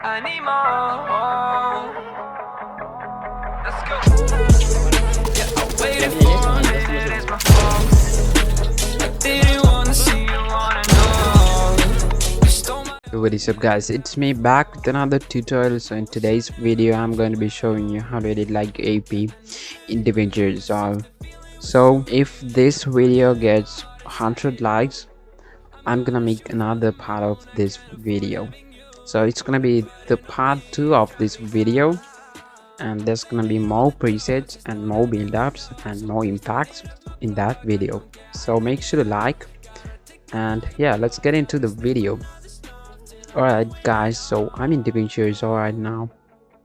I need more. Let's go. Yeah, I waited for a minute, it's my fault. I didn't wanna see you wanna know. You stole my. What is up guys, it's me back with another tutorial. So in today's video I'm going to be showing you how to edit like APIE in DaVinci Resolve. So if this video gets 100 likes, I'm gonna make another part of this video. So it's gonna be the part 2 of this video, and there's gonna be more presets and more build-ups and more impacts in that video. So make sure to like, and yeah, let's get into the video. Alright guys, so I'm in DaVinci Resolve right now.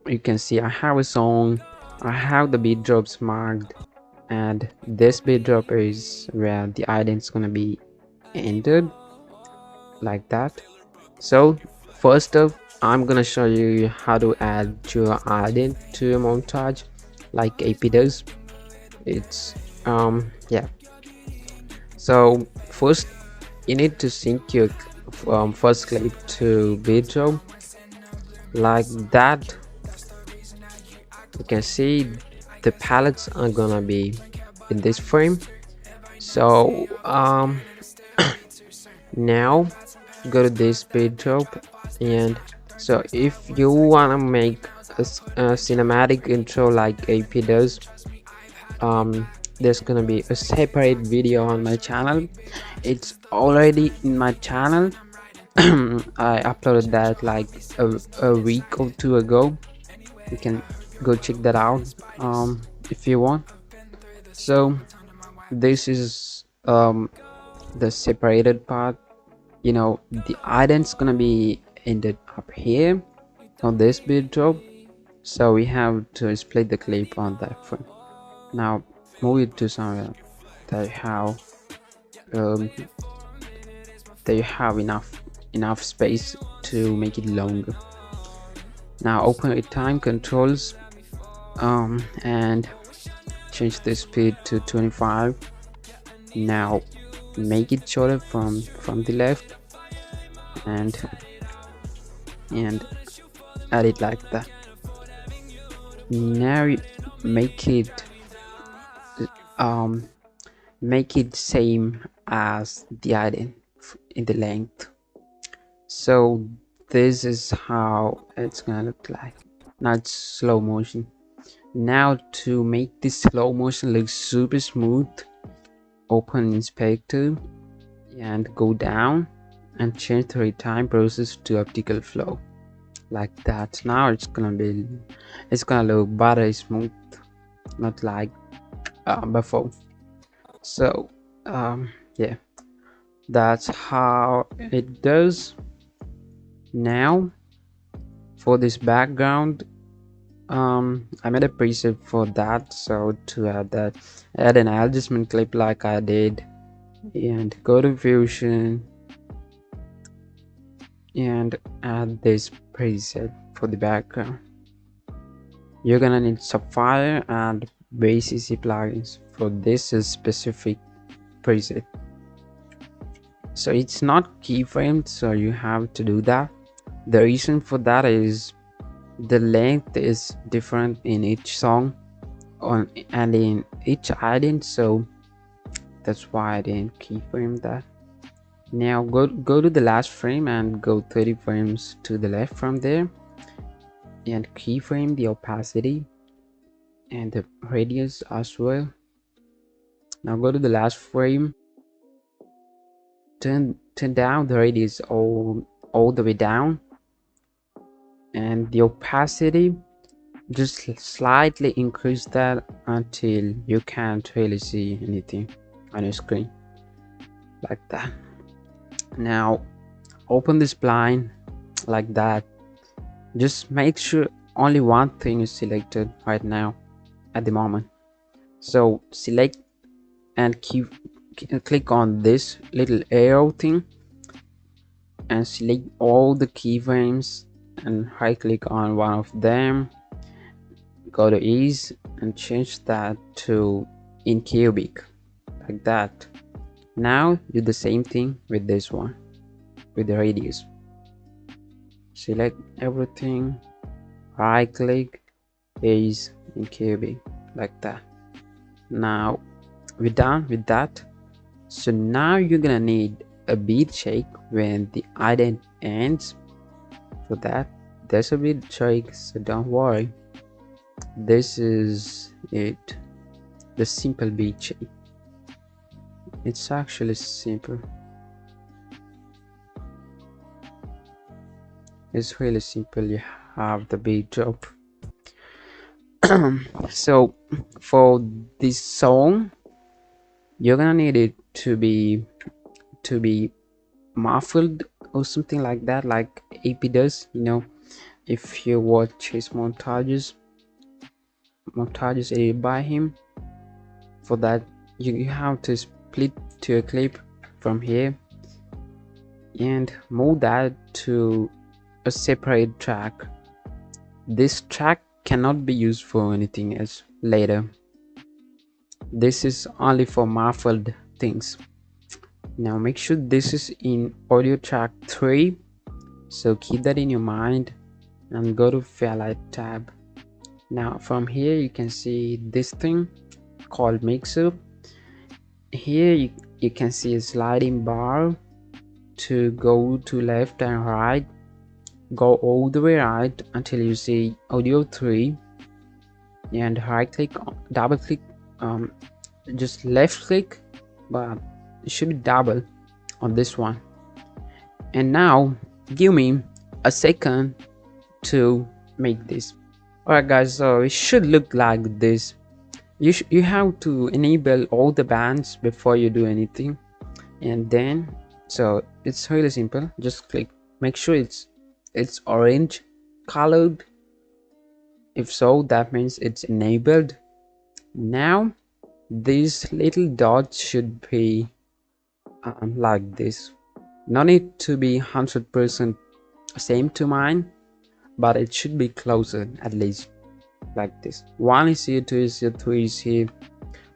You can see I have a song, I have the beat drops marked, and this beat drop is where the ident is gonna be entered like that. So first up, I'm gonna show you how to add your ident to your montage like APIE does. It's yeah, so first you need to sync your first clip to beat drop like that. You can see the palettes are gonna be in this frame. So now go to this beat drop, and so if you want to make a cinematic intro like APIE does, there's gonna be a separate video on my channel. It's already in my channel. I uploaded that like a week or two ago. You can go check that out if you want. So this is the separated part. You know, the ident's gonna be ended up here on this beat drop, so we have to split the clip on that frame. Now move it to somewhere that you have enough space to make it longer. Now open it time controls and change the speed to 25. Now make it shorter from the left and add it like that. Now make it same as the ident in the length. So this is how it's gonna look like. Now it's slow motion. Now to make this slow motion look super smooth, open inspector and go down and change the retime process to optical flow like that. Now it's gonna look buttery smooth, not like before. So yeah, that's how it does. Now for this background, I made a preset for that. So to add that, add an adjustment clip like I did, and go to Fusion and add this preset for the background. You're gonna need Sapphire and BASIC plugins for this specific preset. So it's not keyframed, so you have to do that. The reason for that is the length is different in each song and in each ident, so that's why I didn't keyframe that. Now go to the last frame and go 30 frames to the left from there and keyframe the opacity and the radius as well. Now go to the last frame, turn down the radius all the way down, and the opacity just slightly increase that until you can't really see anything on your screen like that. Now open this spline like that. Just make sure only one thing is selected right now at the moment. So select and click on this little arrow thing and select all the keyframes and right click on one of them, go to ease and change that to in cubic like that. Now do the same thing with this one with the radius. select everything, right click, paste in cubic, like that. Now we're done with that. So now you're gonna need a beat shake when the ident ends. For that, there's a beat shake, so don't worry. This is it, the simple beat shake. It's actually simple. It's really simple. You have the beat drop. So for this song, you're gonna need it to be muffled or something like that, like AP does. You know, if you watch his montages edited by him, for that you have to split to a clip from here and move that to a separate track. This track cannot be used for anything else later. This is only for muffled things. Now make sure this is in audio track 3, so keep that in your mind and go to Fairlight tab. Now from here you can see this thing called mixer. Here you can see a sliding bar to go to left and right. Go all the way right until you see audio 3 and right click, double click, just left click, but it should be double on this one. And now give me a second to make this. Alright guys, so it should look like this. You have to enable all the bands before you do anything, and then so it's really simple. Just click, make sure it's orange colored. If so, that means it's enabled. Now these little dots should be like this. No need to be 100% same to mine, but it should be closer, at least like this. 1 is here, 2 is here, 3 is here,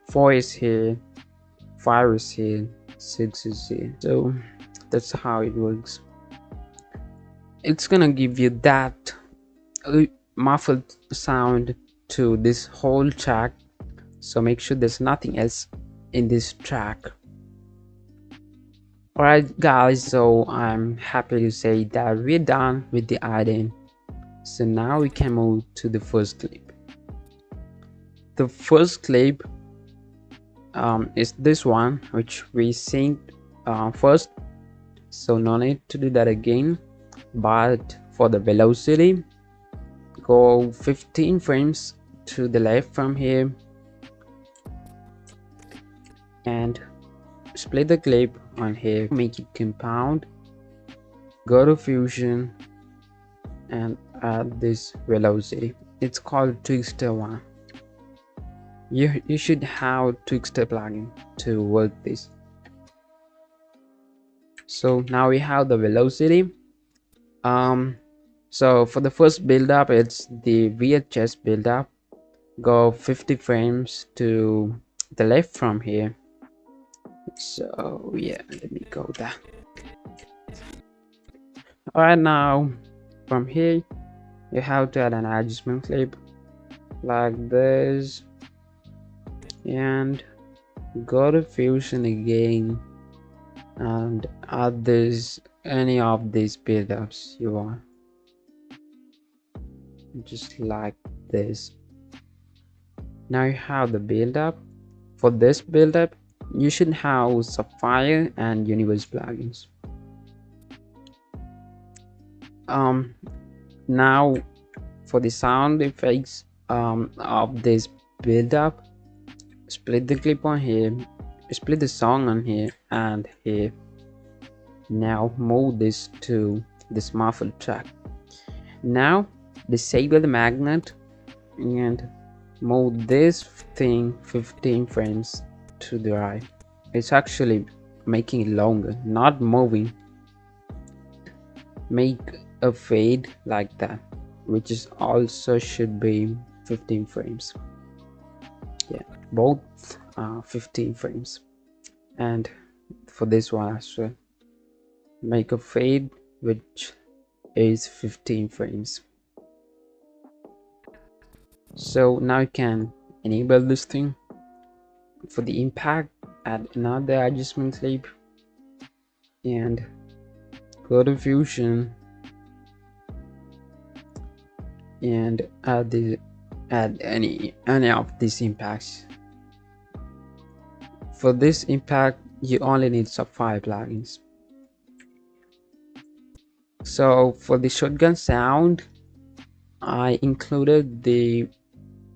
4 is here, 5 is here, 6 is here. So that's how it works. It's gonna give you that muffled sound to this whole track, so make sure there's nothing else in this track. Alright guys, so I'm happy to say that we're done with the ident. So now we can move to the first clip. The first clip is this one, which we synced first, so no need to do that again. But for the velocity, go 15 frames to the left from here and split the clip on here, make it compound, go to fusion and add this velocity. It's called Twixtor one. You should have Twixtor plugin to work this. So now we have the velocity. So for the first build up, it's the VHS build up. Go 50 frames to the left from here. So yeah, let me go there. Alright, now from here you have to add an adjustment clip like this and go to fusion again and add this, any of these build ups you want, just like this. Now you have the build up. For this build up, you should have Sapphire and Universe plugins. Now for the sound effects of this build up, split the clip on here, split the song on here and here. Now move this to this muffled track. Now disable the magnet and move this thing 15 frames to the right. It's actually making it longer, not moving. Make a fade like that, which is also should be 15 frames. Yeah, both 15 frames. And for this one as well, make a fade which is 15 frames. So now you can enable this thing. For the impact, add another adjustment clip and go to Fusion and add any of these impacts. For this impact, you only need Sapphire plugins. So for the shotgun sound, I included the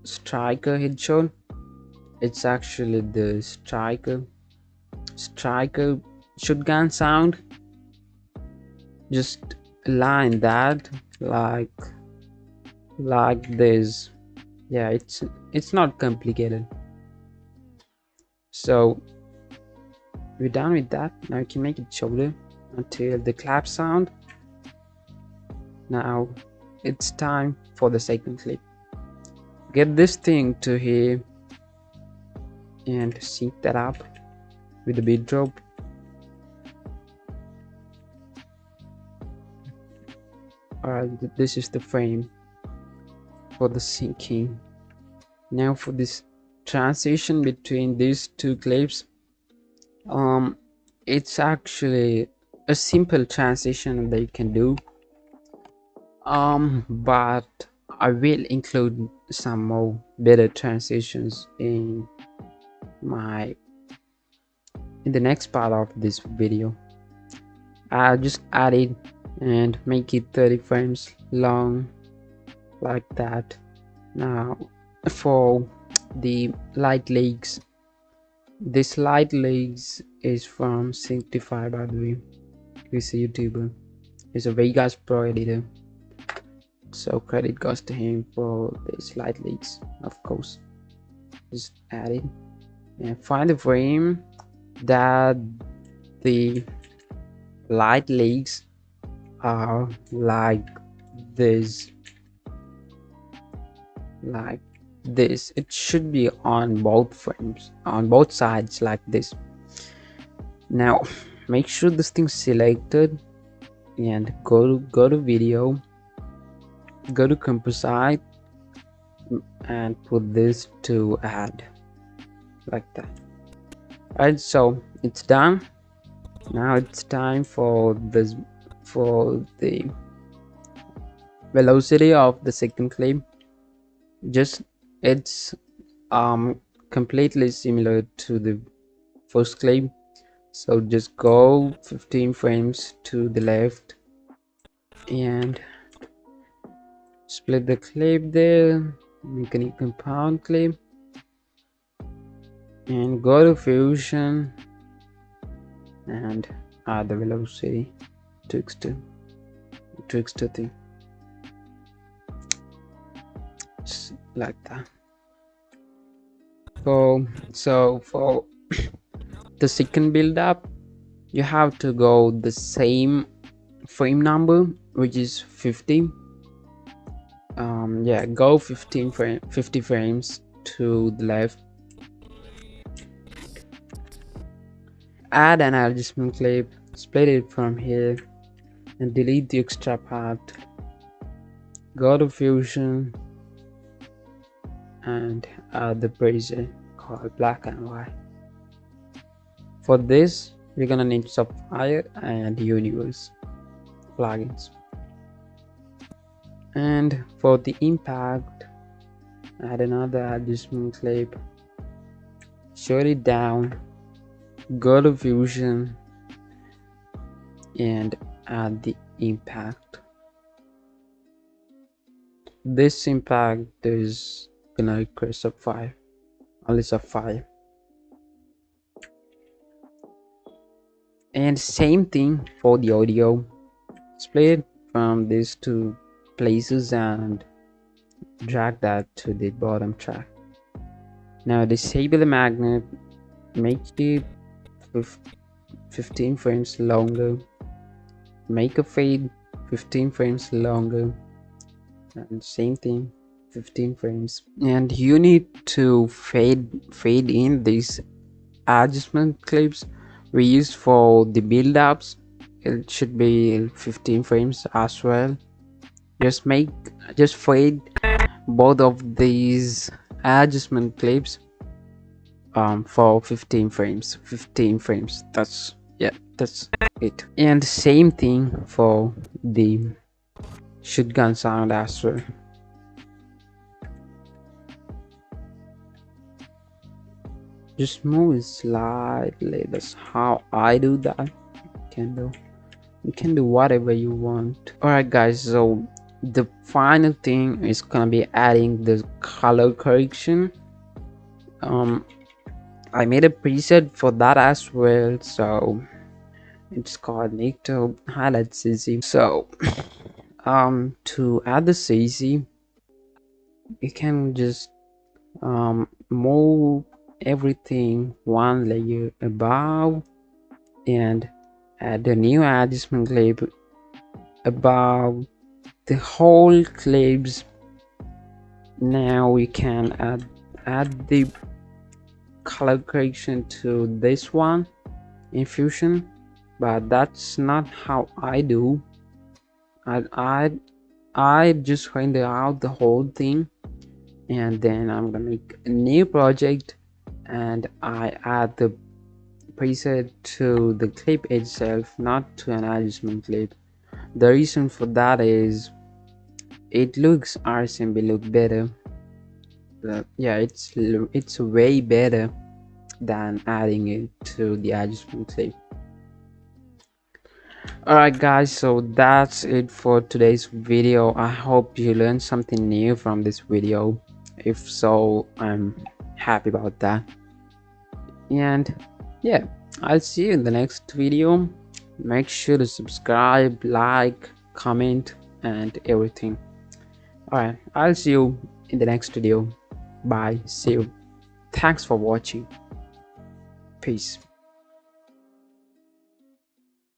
striker headshot. It's actually the striker shotgun sound. Just align that like this. Yeah, it's not complicated. So we're done with that. Now you can make it shorter until the clap sound. Now it's time for the second clip. Get this thing to here and sync that up with the beat drop. Alright, this is the frame for the syncing. Now for this transition between these two clips, it's actually a simple transition that you can do, but I will include some more better transitions in the next part of this video. I'll just add it and make it 30 frames long like that. Now for the light leaks, this light leaks is from Sanctify, by the way. He's a YouTuber, he's a Vegas pro editor, so credit goes to him for this light leaks. Of course, just add it and find the frame that the light leaks are like this. It should be on both frames, on both sides like this. Now make sure this thing's selected and go to video, go to composite and put this to add like that. Alright, so it's done. Now it's time for the velocity of the second clip. Just it's completely similar to the first clip, so just go 15 frames to the left and split the clip there, make a new compound clip and go to Fusion and add the velocity Twixter thing, just like that. So for the second build up, you have to go the same frame number, which is 50. Yeah, go 50 frames to the left, add an adjustment clip, split it from here and delete the extra part. Go to Fusion and add the preset called black and white. For this we're gonna need Sapphire and Universe plugins. And for the impact, add another adjustment clip, shut it down, go to Fusion and add the impact. This impact is gonna require Sapphire, only Sapphire. And same thing for the audio, split from these two places and drag that to the bottom track. Now disable the magnet, make it 15 frames longer, make a fade 15 frames longer, and same thing 15 frames. And you need to fade in these adjustment clips we used for the build ups. it should be 15 frames as well. Just fade both of these adjustment clips for 15 frames. That's, yeah, that's it. And the same thing for the shotgun sound as well. Just move it slightly. That's how I do that. You can do whatever you want. Alright guys, so the final thing is gonna be adding the color correction. I made a preset for that as well, so it's called Nikto highlight CC. So to add the CC, you can just move everything one layer above and add a new adjustment clip above the whole clips. Now we can add the color correction to this one in Fusion, but that's not how I do. I just render out the whole thing, and then I'm gonna make a new project and I add the preset to the clip itself, not to an adjustment clip. The reason for that is it looks RSMB look better. Yeah, it's way better than adding it to the adjustment clip. Alright guys, so that's it for today's video. I hope you learned something new from this video. If so, I'm happy about that. And yeah, I'll see you in the next video. Make sure to subscribe, like, comment, and everything. Alright, I'll see you in the next video. Bye, see you. Thanks for watching. Peace.